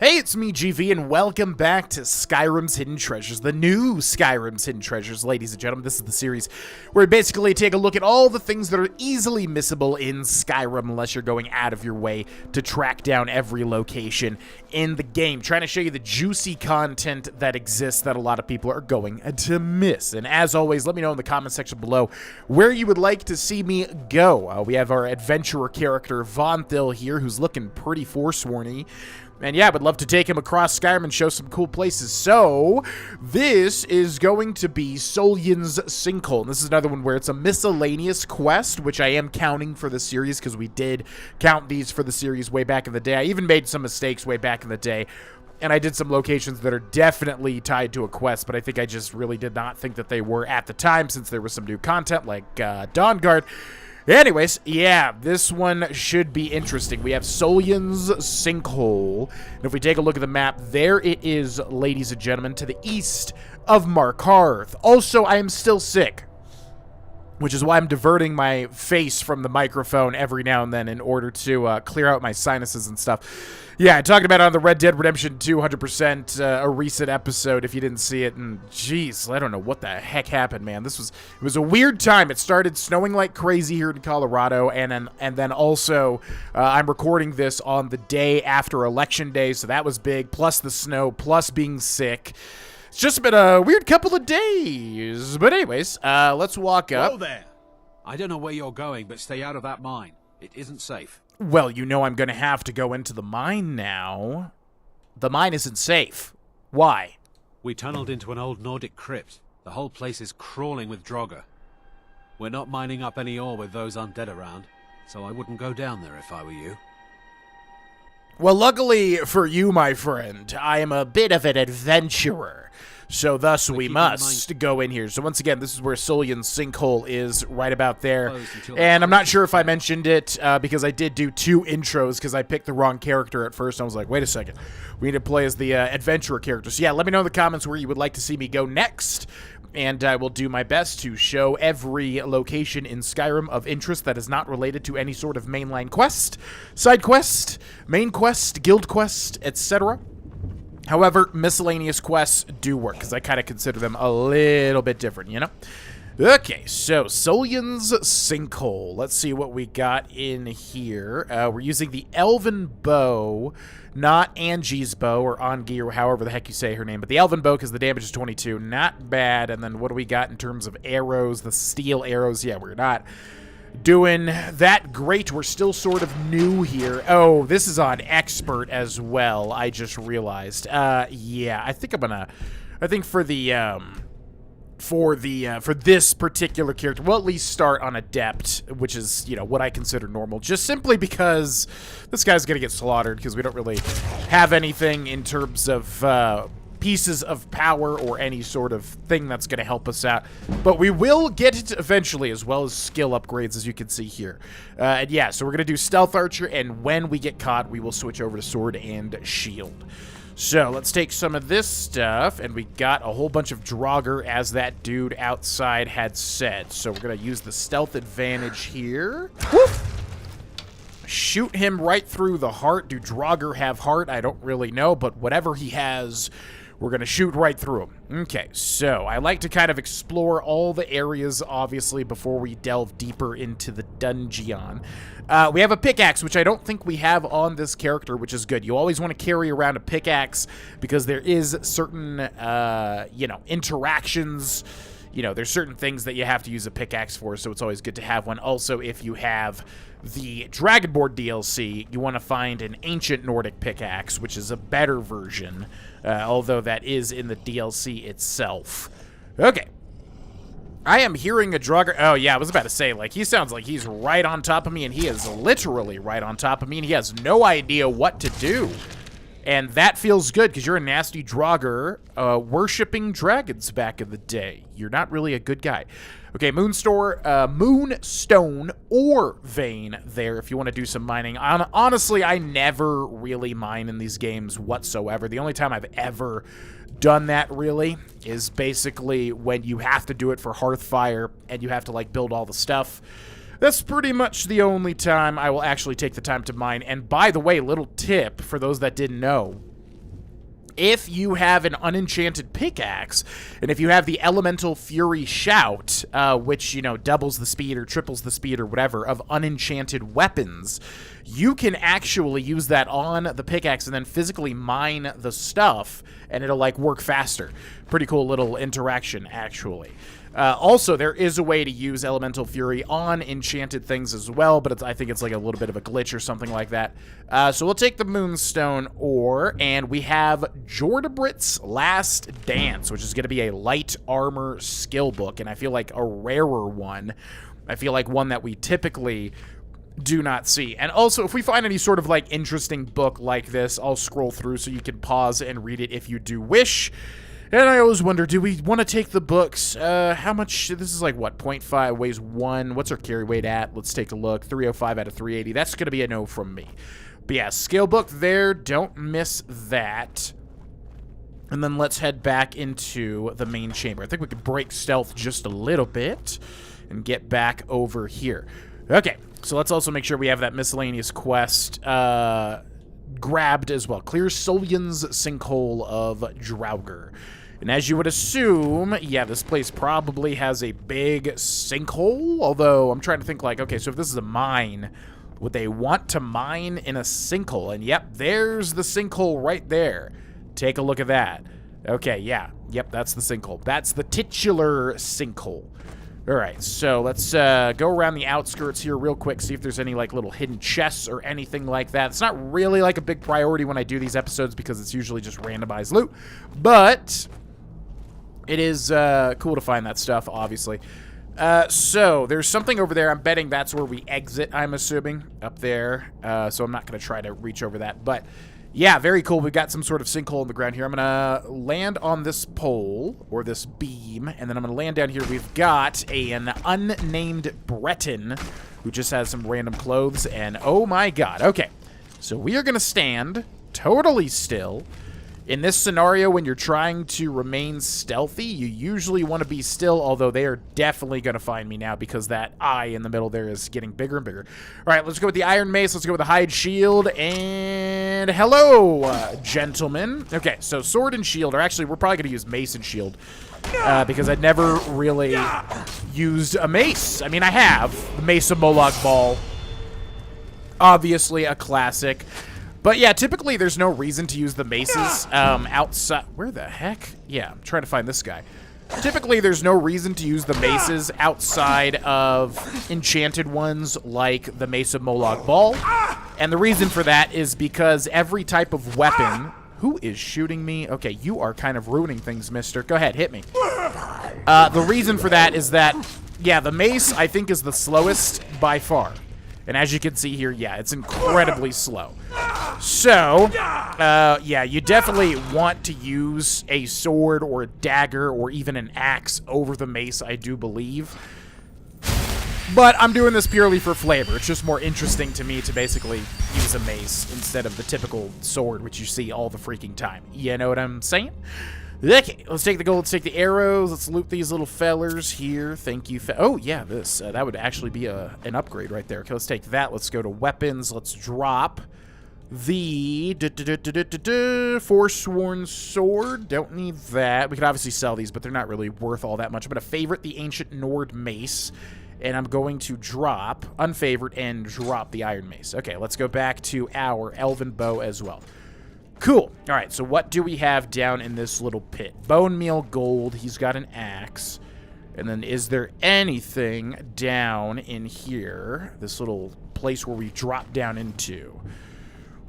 Hey, it's me, GV, and welcome back to Skyrim's Hidden Treasures, the new Skyrim's Hidden Treasures, ladies and gentlemen. This is the series where we basically take a look at all the things that are easily missable in Skyrim unless you're going out of your way to track down every location in the game. Trying to show you the juicy content that exists that a lot of people are going to miss. And as always, let me know in the comment section below where you would like to see me go. We have our adventurer character, Vonthil, here, who's looking pretty forsworny. And yeah, I would love to take him across Skyrim and show some cool places. So, this is going to be Soljund's Sinkhole. And this is another one where it's a miscellaneous quest, which I am counting for the series because we did count these for the series way back in the day. I even made some mistakes way back in the day. And I did some locations that are definitely tied to a quest, but I think I just really did not think that they were at the time since there was some new content like Dawnguard. Anyways, yeah, this one should be interesting. We have Soljund's Sinkhole. And if we take a look at the map, there it is, ladies and gentlemen, to the east of Markarth. Also, I am still sick, which is why I'm diverting my face from the microphone every now and then in order to clear out my sinuses and stuff. Yeah, I talked about it on the Red Dead Redemption 200%, a recent episode, if you didn't see it, and jeez, I don't know what the heck happened, man. It was a weird time. It started snowing like crazy here in Colorado, and then also, I'm recording this on the day after Election Day, so that was big, plus the snow, plus being sick. It's just been a weird couple of days. But anyways, let's walk up. Whoa there! I don't know where you're going, but stay out of that mine. It isn't safe. Well, you know I'm going to have to go into the mine now. The mine isn't safe. Why? We tunneled into an old Nordic crypt. The whole place is crawling with Draugr. We're not mining up any ore with those undead around, so I wouldn't go down there if I were you. Well, luckily for you, my friend, I am a bit of an adventurer. So thus we must go in here. So once again, this is where Soljund's Sinkhole is, right about there. And I'm not sure if I mentioned it because I did do two intros because I picked the wrong character at first. I was like, wait a second. We need to play as the adventurer character. So yeah, let me know in the comments where you would like to see me go next. And I will do my best to show every location in Skyrim of interest that is not related to any sort of mainline quest, side quest, main quest, guild quest, etc. However, miscellaneous quests do work, because I kind of consider them a little bit different, you know? Okay, so Soljund's Sinkhole. Let's see what we got in here. We're using the Elven Bow, not Angie's Bow, or Angie, or however the heck you say her name, but the Elven Bow, because the damage is 22. Not bad. And then what do we got in terms of arrows? The steel arrows. Yeah, we're not doing that great. We're still sort of new here. Oh, this is on expert as well. I just realized. Yeah, I think for this particular character, we'll at least start on adept, which is, you know, what I consider normal, just simply because this guy's gonna get slaughtered because we don't really have anything in terms of pieces of power or any sort of thing that's going to help us out. But we will get it eventually, as well as skill upgrades, as you can see here. And yeah, so we're going to do Stealth Archer, and when we get caught, we will switch over to Sword and Shield. So let's take some of this stuff, and we got a whole bunch of Draugr, as that dude outside had said. So we're going to use the stealth advantage here. Woof! Shoot him right through the heart. Do Draugr have heart? I don't really know, but whatever he has, we're going to shoot right through him. Okay, so I like to kind of explore all the areas, obviously, before we delve deeper into the dungeon. We have a pickaxe, which I don't think we have on this character, which is good. You always want to carry around a pickaxe because there is certain, you know, interactions. You know, there's certain things that you have to use a pickaxe for, so it's always good to have one. Also, if you have the Dragonborn DLC, you want to find an ancient Nordic pickaxe, which is a better version, although that is in the DLC itself. Okay. I am hearing a Draugr. Oh, yeah, I was about to say, like, he sounds like he's right on top of me, and he is literally right on top of me, and he has no idea what to do. And that feels good, because you're a nasty Draugr worshipping dragons back in the day. You're not really a good guy. Okay, Moonstone or Vein there if you want to do some mining. Honestly, I never really mine in these games whatsoever. The only time I've ever done that, really, is basically when you have to do it for Hearthfire and you have to, like, build all the stuff. That's pretty much the only time I will actually take the time to mine. And by the way, little tip for those that didn't know, if you have an unenchanted pickaxe, and if you have the Elemental Fury Shout, which, doubles the speed or triples the speed or whatever of unenchanted weapons, you can actually use that on the pickaxe and then physically mine the stuff, and it'll, work faster. Pretty cool little interaction, actually. Also, there is a way to use Elemental Fury on enchanted things as well, but I think it's a little bit of a glitch or something like that. So we'll take the Moonstone ore, and we have Jordabrit's Last Dance, which is going to be a light armor skill book, and I feel like a rarer one. I feel like one that we typically do not see. And also, if we find any sort of interesting book like this, I'll scroll through so you can pause and read it if you do wish. And I always wonder, do we want to take the books? How much? This is what, 0.5, weighs 1. What's our carry weight at? Let's take a look. 305 out of 380. That's going to be a no from me. But yeah, skill book there. Don't miss that. And then let's head back into the main chamber. I think we could break stealth just a little bit and get back over here. Okay, so let's also make sure we have that miscellaneous quest grabbed as well. Clear Soljund's Sinkhole of Draugr. And as you would assume, yeah, this place probably has a big sinkhole. Although, I'm trying to think okay, so if this is a mine, would they want to mine in a sinkhole? And yep, there's the sinkhole right there. Take a look at that. Okay, yeah. Yep, that's the sinkhole. That's the titular sinkhole. All right, so let's go around the outskirts here real quick, see if there's any, little hidden chests or anything like that. It's not really, a big priority when I do these episodes because it's usually just randomized loot. But it is cool to find that stuff, obviously. So there's something over there. I'm betting that's where we exit, I'm assuming, up there. So I'm not going to try to reach over that. But yeah, very cool. We've got some sort of sinkhole in the ground here. I'm going to land on this pole, or this beam, and then I'm going to land down here. We've got an unnamed Breton who just has some random clothes, and oh my god. Okay, so we are going to stand totally still. In this scenario, when you're trying to remain stealthy, you usually want to be still, although they are definitely going to find me now because that eye in the middle there is getting bigger and bigger. All right, let's go with the Iron Mace. Let's go with the Hide Shield. And hello, gentlemen. Okay, so Sword and Shield are actually, we're probably going to use Mace and Shield because I'd never really used a mace. I mean, I have the Mace of Molag Bal. Obviously a classic. But yeah, typically there's no reason to use the maces outside. Where the heck? Yeah, I'm trying to find this guy. Typically there's no reason to use the maces outside of enchanted ones like the Mace of Molag Bal. And the reason for that is because every type of weapon... Who is shooting me? Okay, you are kind of ruining things, mister. Go ahead, hit me. The reason for that is that, yeah, the mace, I think, is the slowest by far. And as you can see here, yeah, it's incredibly slow. So, yeah, you definitely want to use a sword or a dagger or even an axe over the mace, I do believe. But I'm doing this purely for flavor. It's just more interesting to me to basically use a mace instead of the typical sword, which you see all the freaking time. You know what I'm saying? Okay, let's take the gold, let's take the arrows, let's loot these little fellers here. Thank you. Oh, yeah, this. That would actually be an upgrade right there. Okay, let's take that. Let's go to weapons. Let's drop the Forsworn Sword. Don't need that. We could obviously sell these, but they're not really worth all that much. I'm going to favorite the Ancient Nord Mace, and I'm going to drop, unfavorite, and drop the Iron Mace. Okay, let's go back to our Elven Bow as well. Cool. All right, so what do we have down in this little pit? Bone meal, gold. He's got an axe. And then is there anything down in here? This little place where we drop down into.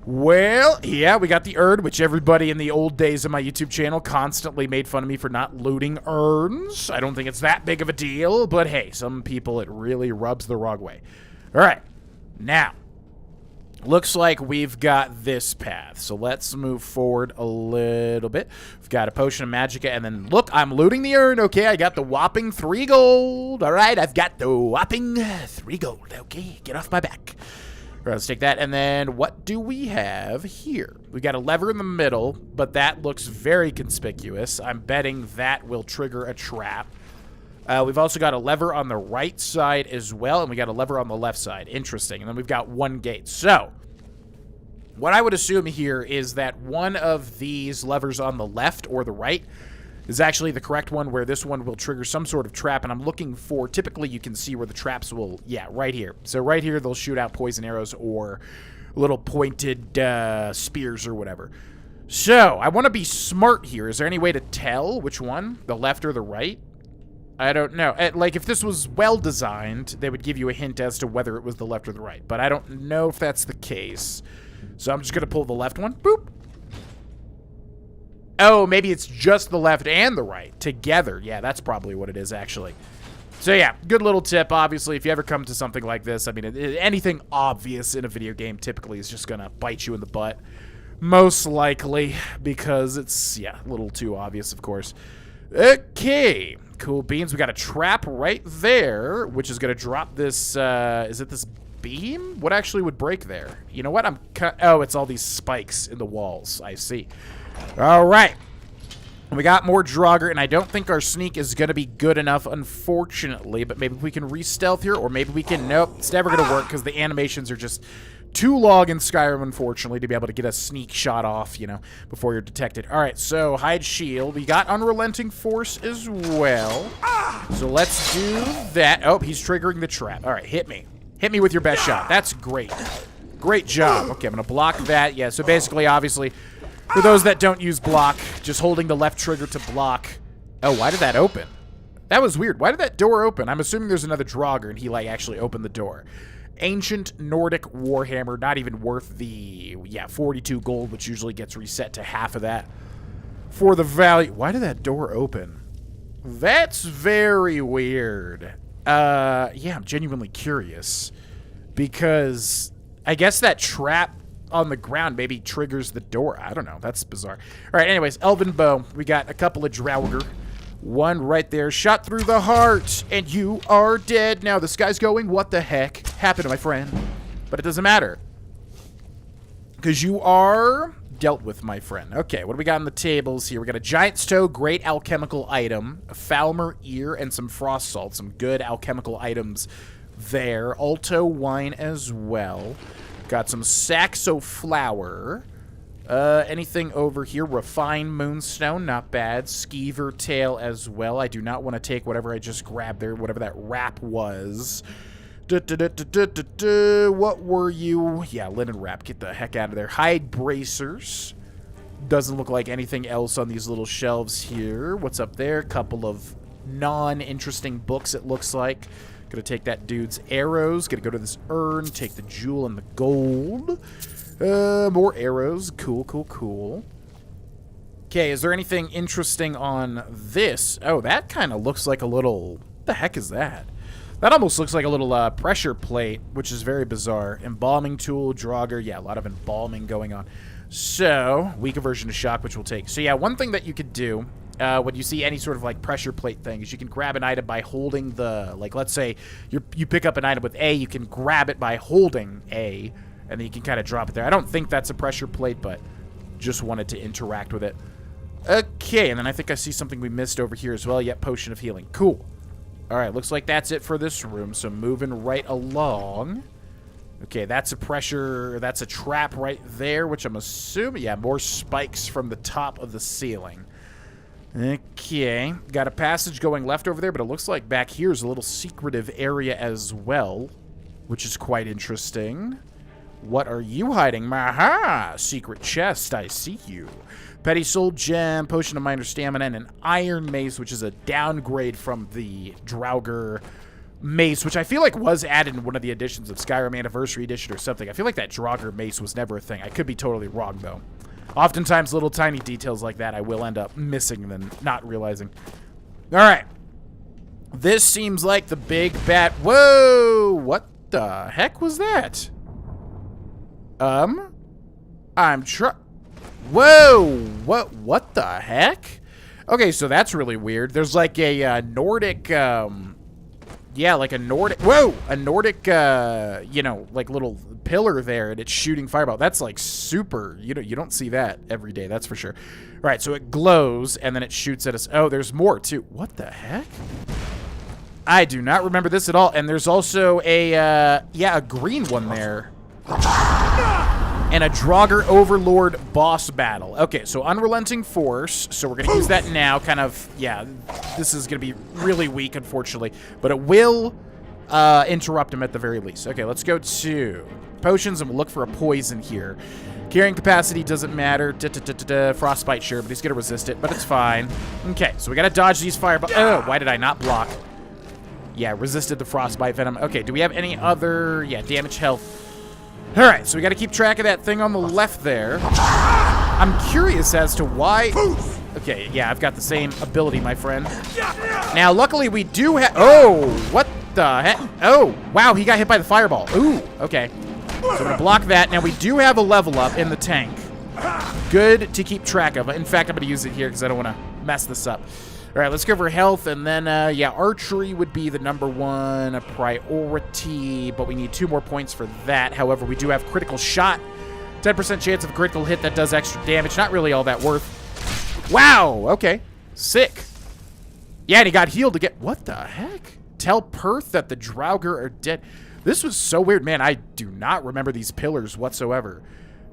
Well, yeah, we got the urn, which everybody in the old days of my YouTube channel constantly made fun of me for not looting urns. I don't think it's that big of a deal, but hey, some people it really rubs the wrong way. All right, now. Looks like we've got this path, so let's move forward a little bit. We've got a potion of magicka, and then look, I'm looting the urn. Okay, I got the whopping 3 gold. All right, I've got the whopping 3 gold. Okay, get off my back. All right, let's take that, and then what do we have here? We got a lever in the middle, but that looks very conspicuous. I'm betting that will trigger a trap. We've also got a lever on the right side as well, and we got a lever on the left side. Interesting. And then we've got 1 gate. So, What I would assume here is that one of these levers on the left or the right is actually the correct one, where this one will trigger some sort of trap, and I'm looking for, typically you can see where the traps will, yeah, right here. So right here, they'll shoot out poison arrows or little pointed spears or whatever. So, I want to be smart here. Is there any way to tell which one? The left or the right? I don't know. Like, if this was well-designed, they would give you a hint as to whether it was the left or the right, but I don't know if that's the case. So I'm just going to pull the left one. Boop. Oh, maybe it's just the left and the right together. Yeah, that's probably what it is, actually. So yeah, good little tip. Obviously, if you ever come to something like this, I mean, anything obvious in a video game typically is just going to bite you in the butt. Most likely, because it's, yeah, a little too obvious, of course. Okay, cool beans. We got a trap right there, which is going to drop this, is it this beam? What actually would break there? You know what? Oh, it's all these spikes in the walls. I see. All right. We got more Draugr, and I don't think our sneak is going to be good enough, unfortunately, but maybe we can re-stealth here, or maybe we can... Nope, it's never going to work, because the animations are just too long in Skyrim, unfortunately, to be able to get a sneak shot off, you know, before you're detected. All right, so hide shield. We got unrelenting force as well. So let's do that. Oh, he's triggering the trap. All right, hit me. Hit me with your best shot. That's great. Great job. Okay, I'm going to block that. Yeah, so basically, obviously... For those that don't use block, just holding the left trigger to block. Oh, why did that open? That was weird. Why did that door open? I'm assuming there's another Draugr, and he, like, actually opened the door. Ancient Nordic Warhammer, not even worth the, yeah, 42 gold, which usually gets reset to half of that for the value. Why did that door open? That's very weird. Yeah, I'm genuinely curious. Because I guess that trap on the ground maybe triggers the door. I don't know. That's bizarre. All right, anyways, Elven Bow. We got a couple of Draugr. One right there. Shot through the heart, and you are dead. Now, this guy's going, what the heck happened to my friend? But it doesn't matter. Because you are dealt with, my friend. Okay, what do we got on the tables here? We got a Giant's Toe, great alchemical item, a Falmer Ear, and some Frost Salt. Some good alchemical items there. Alto Wine as well. Got some Saxo Flower. Anything over here? Refined Moonstone, not bad. Skeever Tail as well. I do not want to take whatever I just grabbed there, whatever that wrap was. What were you? Yeah, linen wrap. Get the heck out of there. Hide bracers. Doesn't look like anything else on these little shelves here. What's up there? Couple of non-interesting books, it looks like. Gonna take that dude's arrows. Gonna go to this urn. Take the jewel and the gold. More arrows. Cool, cool, cool. Okay, is there anything interesting on this? Oh, that kind of looks like a little... What the heck is that? That almost looks like a little pressure plate, which is very bizarre. Embalming tool, Draugr. Yeah, a lot of embalming going on. So, weaker version of shock, which we'll take. So, yeah, one thing that you could do... when you see any sort of like pressure plate thing, is you can grab an item by holding the, like, let's say you pick up an item with A, you can grab it by holding A, and then you can kind of drop it there. I don't think that's a pressure plate, but just wanted to interact with it. Okay, and then I think I see something we missed over here as well. Yep, Potion of Healing. Cool. All right, looks like that's it for this room, so moving right along. Okay, that's a pressure, that's a trap right there, which I'm assuming, yeah, more spikes from the top of the ceiling. Okay, got a passage going left over there, but it looks like back here is a little secretive area as well, which is quite interesting. What are you hiding? Aha! Secret chest, I see you. Petty Soul Gem, Potion of Minor Stamina, and an Iron Mace, which is a downgrade from the Draugr Mace, which I feel like was added in one of the editions of Skyrim Anniversary Edition or something. I feel like that Draugr Mace was never a thing. I could be totally wrong, though. Oftentimes, little tiny details like that I will end up missing and then not realizing. All right. This seems like the big bad... Whoa! What the heck was that? I'm Whoa! What the heck? Okay, so that's really weird. There's like a Nordic... Yeah, like a Nordic... Whoa! A Nordic, you know, like little pillar there, and it's shooting fireball. That's like super... You know, you don't see that every day, that's for sure. All right, so it glows, and then it shoots at us. Oh, there's more, too. What the heck? I do not remember this at all. And there's also a, yeah, a green one there. And a Draugr Overlord boss battle. Okay, so Unrelenting Force. So we're going to use that now. Kind of, yeah, this is going to be really weak, unfortunately. But it will interrupt him at the very least. Okay, let's go to potions and we'll look for a poison here. Carrying capacity doesn't matter. Frostbite, sure, but he's going to resist it, but it's fine. Okay, so we got to dodge these fireballs. Oh, why did I not block? Yeah, resisted the Frostbite Venom. Okay, do we have any other... Yeah, damage health. All right, so we got to keep track of that thing on the left there. I'm curious as to why... Okay, yeah, I've got the same ability, my friend. Now, luckily, we do have... Oh, what the heck? Oh, wow, he got hit by the fireball. Ooh, okay. So I'm going to block that. Now, we do have a level up in the tank. Good to keep track of. In fact, I'm going to use it here because I don't want to mess this up. All right, let's go for health, and then, yeah, archery would be the #1 priority, but we need 2 more points for that. However, we do have critical shot. 10% chance of a critical hit that does extra damage. Not really all that worth. Wow, okay. Sick. Yeah, and he got healed again. What the heck? Tell Perth that the Draugr are dead. This was so weird. Man, I do not remember these pillars whatsoever.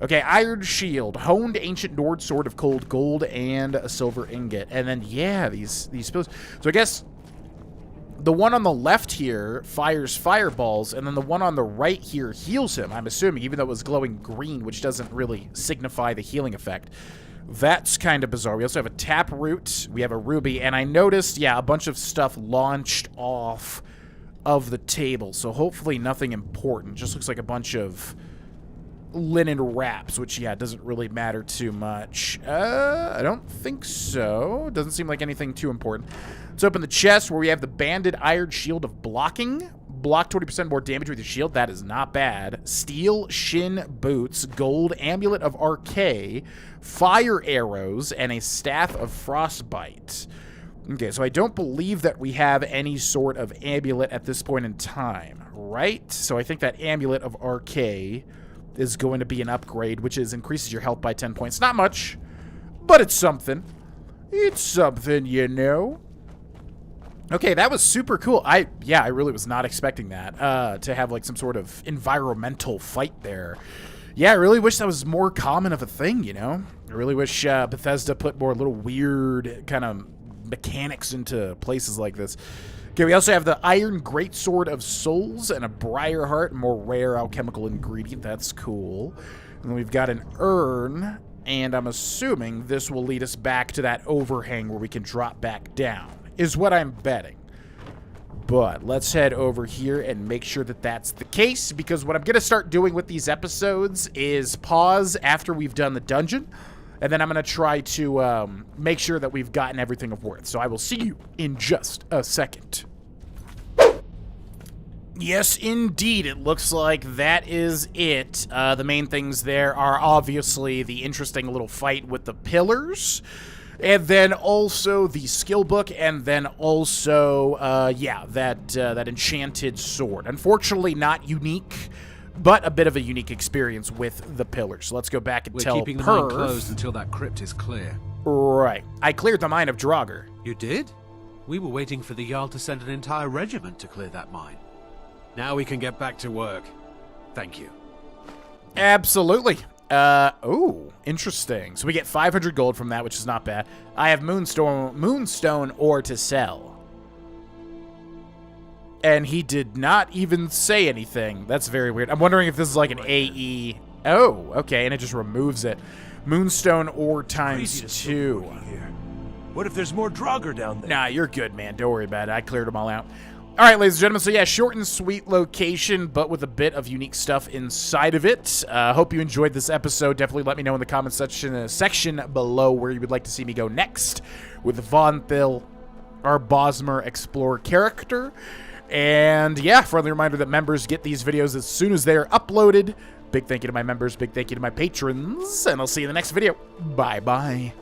Okay, Iron Shield, Honed Ancient Nord Sword of Cold Gold, and a Silver Ingot. And then, yeah, these pillars. So I guess the one on the left here fires fireballs, and then the one on the right here heals him, I'm assuming, even though it was glowing green, which doesn't really signify the healing effect. That's kind of bizarre. We also have a Taproot, we have a Ruby, and I noticed, yeah, a bunch of stuff launched off of the table. So hopefully nothing important. Just looks like a bunch of linen wraps, which, yeah, doesn't really matter too much. I don't think so. Doesn't seem like anything too important. Let's open the chest where we have the Banded Iron Shield of Blocking. Block 20% more damage with your shield. That is not bad. Steel Shin Boots, Gold Amulet of Arcay, Fire Arrows, and a Staff of Frostbite. Okay, so I don't believe that we have any sort of amulet at this point in time, right? So I think that Amulet of Arcay is going to be an upgrade, which increases your health by 10 points. Not much, but it's something. It's something, you know. Okay, that was super cool. I really was not expecting that, to have like some sort of environmental fight there. Yeah, I really wish that was more common of a thing, you know? I really wish Bethesda put more little weird kind of mechanics into places like this. Okay, we also have the Iron Greatsword of Souls and a Briarheart, more rare alchemical ingredient. That's cool. And then we've got an urn, and I'm assuming this will lead us back to that overhang where we can drop back down, is what I'm betting. But let's head over here and make sure that that's the case, because what I'm going to start doing with these episodes is pause after we've done the dungeon, and then I'm going to try to make sure that we've gotten everything of worth. So I will see you in just a second. Yes, indeed. It looks like that is it. The main things there are obviously the interesting little fight with the pillars, and then also the skill book, and then also, yeah, that enchanted sword. Unfortunately, not unique, but a bit of a unique experience with the pillars. So let's go back and tell We're keeping the mine closed until that crypt is clear. Right. I cleared the mine of Draugr. You did? We were waiting for the Jarl to send an entire regiment to clear that mine. Now we can get back to work. Thank you. Absolutely. Oh, interesting. So we get 500 gold from that, which is not bad. I have moonstone ore to sell. And he did not even say anything. That's very weird. I'm wondering if this is like an AE. Oh, okay, and it just removes it. Moonstone ore times 2. What if there's more Draugr down there? Nah, you're good, man. Don't worry about it. I cleared them all out. All right, ladies and gentlemen, so yeah, short and sweet location, but with a bit of unique stuff inside of it. Hope you enjoyed this episode. Definitely let me know in the comment section below where you would like to see me go next with Von Thill, our Bosmer Explorer character. And yeah, friendly reminder that members get these videos as soon as they're uploaded. Big thank you to my members, big thank you to my patrons, and I'll see you in the next video. Bye-bye.